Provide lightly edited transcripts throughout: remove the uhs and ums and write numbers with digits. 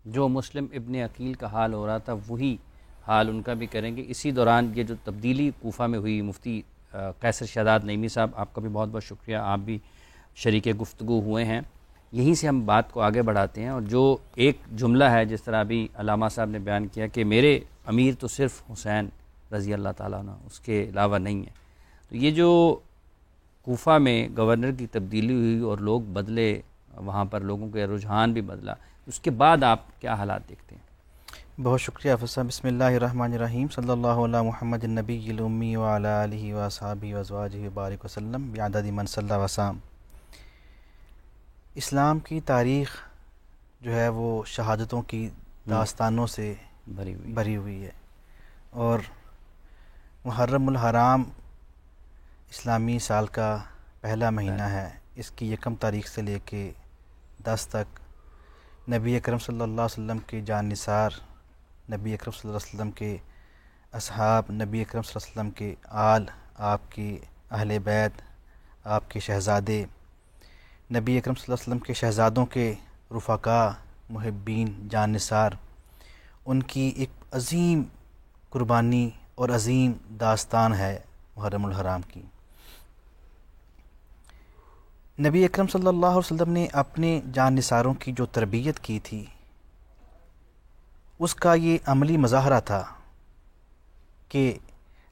جو مسلم ابن عقیل کا حال ہو رہا تھا وہی حال ان کا بھی کریں گے۔ اسی دوران یہ جو تبدیلی کوفہ میں ہوئی، مفتی قیصر شہزاد نعیمی صاحب آپ کا بھی بہت بہت شکریہ، آپ بھی شریک گفتگو ہوئے ہیں۔ یہیں سے ہم بات کو آگے بڑھاتے ہیں، اور جو ایک جملہ ہے جس طرح ابھی علامہ صاحب نے بیان کیا کہ میرے امیر تو صرف حسین رضی اللہ تعالیٰ عنہ، اس کے علاوہ نہیں ہے، تو یہ جو کوفہ میں گورنر کی تبدیلی ہوئی اور لوگ بدلے، وہاں پر لوگوں کے رجحان بھی بدلا، اس کے بعد آپ کیا حالات دیکھتے ہیں؟ بہت شکریہ حافظ صاحب۔ بسم اللہ الرحمن الرحیم، صلی اللہ علی محمد النبی الامی وعلی آلہ واصحابہ وازواجہ وبارک وسلم بعدد من صلی وسام۔ اسلام کی تاریخ جو ہے وہ شہادتوں کی داستانوں سے بھری ہوئی ہے، اور محرم الحرام اسلامی سال کا پہلا مہینہ ہے۔ اس کی 1 تاریخ سے لے کے 10 تک نبی اکرم صلی اللہ علیہ وسلم کے جان نثار، نبی اکرم صلی اللہ علیہ وسلم کے اصحاب، نبی اکرم صلی اللہ علیہ وسلم کے آل، آپ کے اہل بیت، آپ کے شہزادے، نبی اکرم صلی اللہ علیہ وسلم کے شہزادوں کے رفقاء، محبین، جان نثار، ان کی ایک عظیم قربانی اور عظیم داستان ہے محرم الحرام کی۔ نبی اکرم صلی اللہ علیہ وسلم نے اپنے جان نثاروں کی جو تربیت کی تھی، اس کا یہ عملی مظاہرہ تھا کہ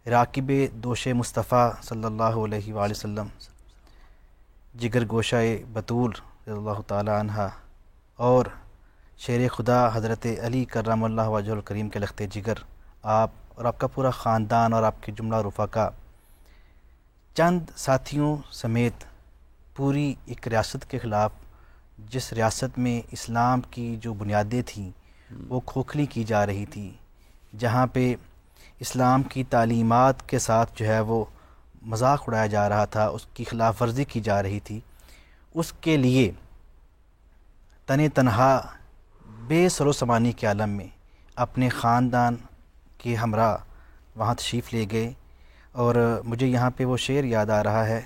راکب دوش مصطفیٰ صلی اللہ علیہ وآلہ وسلم، جگر گوشہ بطول رضی اللہ تعالی عنہ، اور شیر خدا حضرت علی کرم اللہ وجہہ الکریم کے لخت جگر، آپ اور آپ کا پورا خاندان اور آپ کے جملہ رفقا چند ساتھیوں سمیت پوری ایک ریاست کے خلاف، جس ریاست میں اسلام کی جو بنیادیں تھیں وہ کھوکھلی کی جا رہی تھی، جہاں پہ اسلام کی تعلیمات کے ساتھ جو ہے وہ مذاق اڑایا جا رہا تھا، اس کی خلاف ورزی کی جا رہی تھی، اس کے لیے تنہا بے سر و سامانی کے عالم میں اپنے خاندان کے ہمراہ وہاں تشریف لے گئے۔ اور مجھے یہاں پہ وہ شعر یاد آ رہا ہے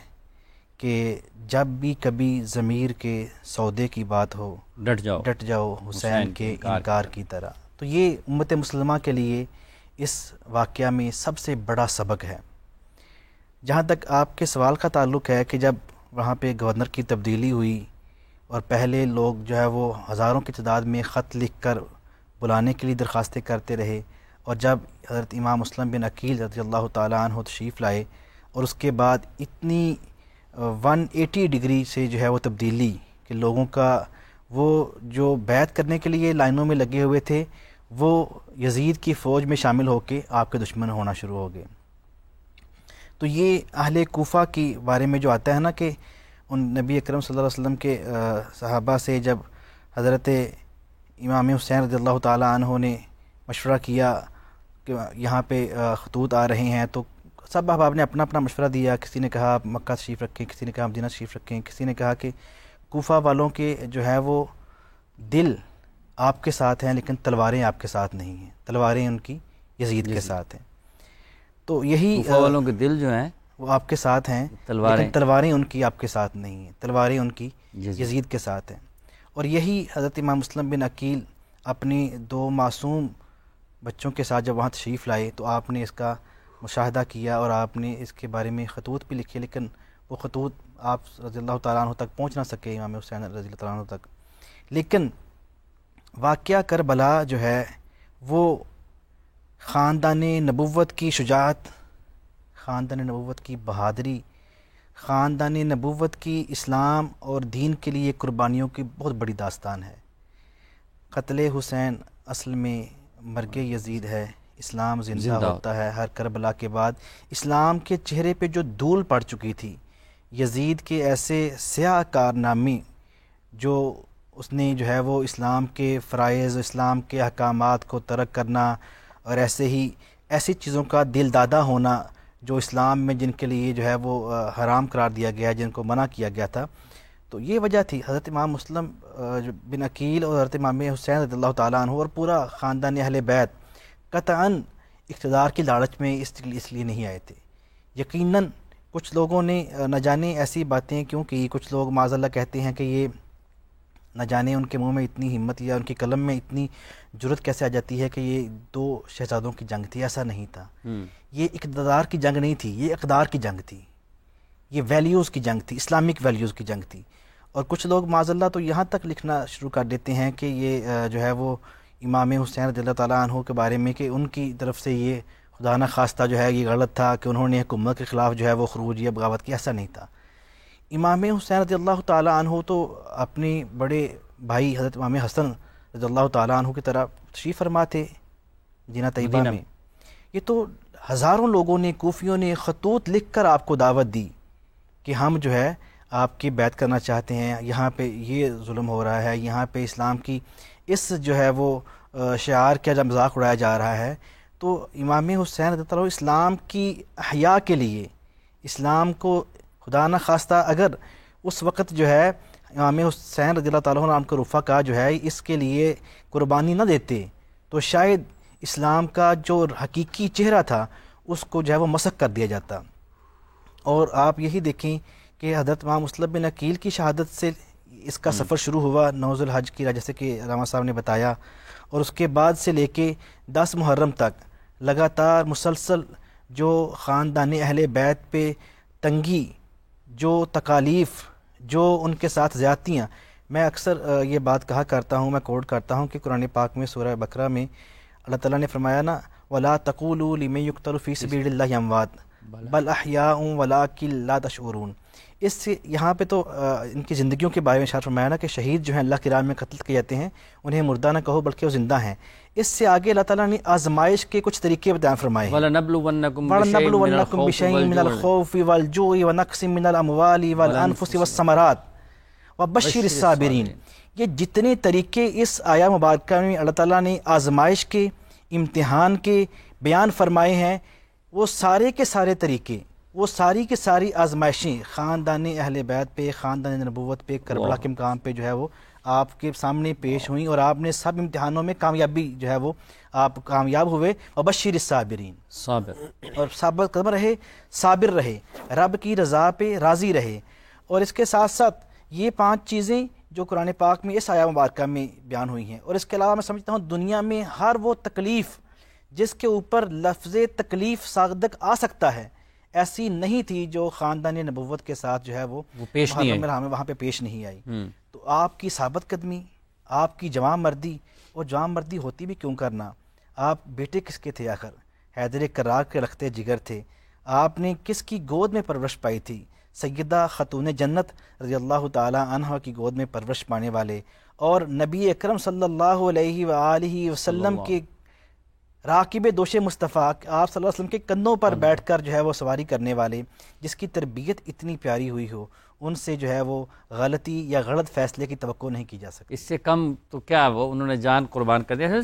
کہ جب بھی کبھی ضمیر کے سودے کی بات ہو، ڈٹ جاؤ حسین کے انکار کی طرح۔ تو یہ امت مسلمہ کے لیے اس واقعہ میں سب سے بڑا سبق ہے۔ جہاں تک آپ کے سوال کا تعلق ہے کہ جب وہاں پہ گورنر کی تبدیلی ہوئی اور پہلے لوگ جو ہے وہ ہزاروں کی تعداد میں خط لکھ کر بلانے کے لیے درخواستیں کرتے رہے، اور جب حضرت امام مسلم بن عقیل رضی اللہ تعالیٰ عنہ تشریف لائے، اور اس کے بعد اتنی 180 ڈگری سے جو ہے وہ تبدیلی کہ لوگوں کا وہ جو بیعت کرنے کے لیے لائنوں میں لگے ہوئے تھے وہ یزید کی فوج میں شامل ہو کے آپ کے دشمن ہونا شروع ہو گئے۔ تو یہ اہل کوفہ کے بارے میں جو آتا ہے نا کہ ان نبی اکرم صلی اللہ علیہ وسلم کے صحابہ سے جب حضرت امام حسین رضی اللہ تعالیٰ عنہ نے مشورہ کیا کہ یہاں پہ خطوط آ رہے ہیں، تو سب احباب نے اپنا اپنا مشورہ دیا۔ کسی نے کہا آپ مکہ تشریف رکھیں، کسی نے کہا مدینہ تشریف رکھیں، کسی نے کہا کہ کوفہ والوں کے جو ہے وہ دل آپ کے ساتھ ہیں لیکن تلواریں آپ کے ساتھ نہیں ہیں، تلواریں ان کی یزید کے ساتھ ہیں۔ تو یہی کوفہ والوں کے دل جو ہیں وہ آپ کے ساتھ ہیں، لیکن تلواریں ان کی آپ کے ساتھ نہیں ہیں، تلواریں ان کی یزید کے ساتھ ہیں۔ اور یہی حضرت امام مسلم بن عقیل اپنی 2 معصوم بچوں کے ساتھ جب وہاں تشریف لائے تو آپ نے اس کا مشاہدہ کیا اور آپ نے اس کے بارے میں خطوط بھی لکھے، لیکن وہ خطوط آپ رضی اللہ تعالیٰ عنہ تک پہنچ نہ سکے، امام حسین رضی اللہ تعالیٰ عنہ تک۔ لیکن واقعہ کربلا جو ہے وہ خاندان نبوت کی شجاعت، خاندان نبوت کی بہادری، خاندان نبوت کی اسلام اور دین کے لیے قربانیوں کی بہت بڑی داستان ہے۔ قتل حسین اصل میں مرگ یزید ہے، اسلام زندہ ہوتا ہے ہر کربلا کے بعد۔ اسلام کے چہرے پہ جو دھول پڑ چکی تھی، یزید کے ایسے سیاہ کارنامے جو اس نے جو ہے وہ اسلام کے فرائض، اسلام کے احکامات کو ترک کرنا، اور ایسی چیزوں کا دل دادہ ہونا جو اسلام میں جن کے لیے جو ہے وہ حرام قرار دیا گیا، جن کو منع کیا گیا تھا۔ تو یہ وجہ تھی حضرت امام مسلم بن عقیل اور حضرت امام حسین رضی اللہ تعالیٰ عنہ اور پورا خاندان اہل بیت قطعاً اقتدار کی لالچ میں اس لیے نہیں آئے تھے۔ یقیناً کچھ لوگوں نے نہ جانے ایسی باتیں کیوں کی، کچھ لوگ معاذ اللہ کہتے ہیں کہ یہ نہ جانے ان کے منہ میں اتنی ہمت یا ان کی قلم میں اتنی جرت کیسے آ جاتی ہے کہ یہ دو شہزادوں کی جنگ تھی. ایسا نہیں تھا. یہ اقتدار کی جنگ نہیں تھی, یہ اقدار کی جنگ تھی, یہ ویلیوز کی جنگ تھی, اسلامک ویلیوز کی جنگ تھی. اور کچھ لوگ معاذ اللہ تو یہاں تک لکھنا شروع کر دیتے ہیں کہ یہ جو ہے وہ امام حسین رضی اللہ تعالیٰ عنہ کے بارے میں کہ ان کی طرف سے یہ خدا نہ خواستہ جو ہے یہ غلط تھا کہ انہوں نے حکومت کے خلاف جو ہے وہ خروج یا بغاوت کی. ایسا نہیں تھا. امام حسین رضی اللہ تعالیٰ عنہ تو اپنے بڑے بھائی حضرت امام حسن رضی اللہ تعالیٰ عنہ کی طرح تشریف فرما تھے مدینہ طیبہ میں. یہ تو ہزاروں لوگوں نے, کوفیوں نے خطوط لکھ کر آپ کو دعوت دی کہ ہم جو ہے آپ کی بیعت کرنا چاہتے ہیں, یہاں پہ یہ ظلم ہو رہا ہے, یہاں پہ اسلام کی اس جو ہے وہ شعار کا جب مذاق اڑایا جا رہا ہے. تو امام حسین رضی اللہ عنہ اسلام کی احیاء کے لیے, اسلام کو خدا نہ خواستہ اگر اس وقت جو ہے امام حسین رضی اللہ تعالیٰ عنہ کے رفقا کا جو ہے اس کے لیے قربانی نہ دیتے تو شاید اسلام کا جو حقیقی چہرہ تھا اس کو جو ہے وہ مسخ کر دیا جاتا. اور آپ یہی دیکھیں کہ حضرت امام مسلم بن عقیل کی شہادت سے اس کا سفر شروع ہوا 9 ذوالحج کی, جیسے کہ راما صاحب نے بتایا, اور اس کے بعد سے لے کے 10 محرم تک لگاتار مسلسل جو خاندان اہل بیت پہ تنگی, جو تکالیف, جو ان کے ساتھ زیادتیاں. میں اکثر یہ بات کہا کرتا ہوں, میں کوٹ کرتا ہوں کہ قرآن پاک میں سورہ بقرہ میں اللہ تعالیٰ نے فرمایا نا وَلَا تَقُولُوا لِمَن يُقْتَلُ فِي سَبِيلِ اللَّهِ أَمْوَاتٌ بَلْ أَحْيَاءٌ وَلَٰكِن لَا تَشْعُرُونَ. اس سے یہاں پہ تو ان کی زندگیوں کے بارے میں ارشاد فرمایا نا کہ شہید جو ہیں اللہ کی راہ میں قتل کیے جاتے ہیں, انہیں مردہ نہ کہو بلکہ وہ زندہ ہیں. اس سے آگے اللہ تعالیٰ نے آزمائش کے کچھ طریقے بیان فرمائے ہیں. وَلَنَبْلُوَنَّكُمْ بِشَيْءٍ مِّنَ الْخَوْفِ وَالْجُوعِ وَنَقْصٍ مِّنَ الْأَمْوَالِ وَالْأَنفُسِ وَالثَّمَرَاتِ وَبَشِّرِ الصَّابِرِينَ. یہ جتنے طریقے اس آیہ مبارکہ میں اللہ تعالیٰ نے آزمائش کے, امتحان کے بیان فرمائے ہیں, وہ سارے کے سارے طریقے, وہ ساری کی ساری آزمائشیں خاندان اہل بیت پہ, خاندان نبوت پہ, کربلا کے مقام پہ جو ہے وہ آپ کے سامنے پیش ہوئیں, اور آپ نے سب امتحانوں میں کامیابی جو ہے وہ آپ کامیاب ہوئے. وبشر الصابرین, اور صبر قدم رہے, صابر رہے, رب کی رضا پہ راضی رہے. اور اس کے ساتھ ساتھ یہ 5 چیزیں جو قرآن پاک میں اس آیہ مبارکہ میں بیان ہوئی ہیں. اور اس کے علاوہ میں سمجھتا ہوں دنیا میں ہر وہ تکلیف جس کے اوپر لفظ تکلیف صادق آ سکتا ہے ایسی نہیں تھی جو خاندان نبوت کے ساتھ جو ہے وہ پیش نہیں آئی, وہاں پہ پیش نہیں آئی. تو آپ کی ثابت قدمی, آپ کی جوان مردی, اور جوان مردی ہوتی بھی کیوں کرنا, آپ بیٹے کس کے تھے آخر, حیدر کرار کے رختے جگر تھے, آپ نے کس کی گود میں پرورش پائی تھی, سیدہ خاتون جنت رضی اللہ تعالی عنہ کی گود میں پرورش پانے والے, اور نبی اکرم صلی اللہ علیہ وآلہ وسلم کے راکب دوش مصطفیٰ, آپ صلی اللہ علیہ وسلم کے کندھوں پر بیٹھ کر جو ہے وہ سواری کرنے والے, جس کی تربیت اتنی پیاری ہوئی ہو, ان سے جو ہے وہ غلطی یا غلط فیصلے کی توقع نہیں کی جا سکتی. اس سے کم تو کیا وہ انہوں نے جان قربان کر دیا.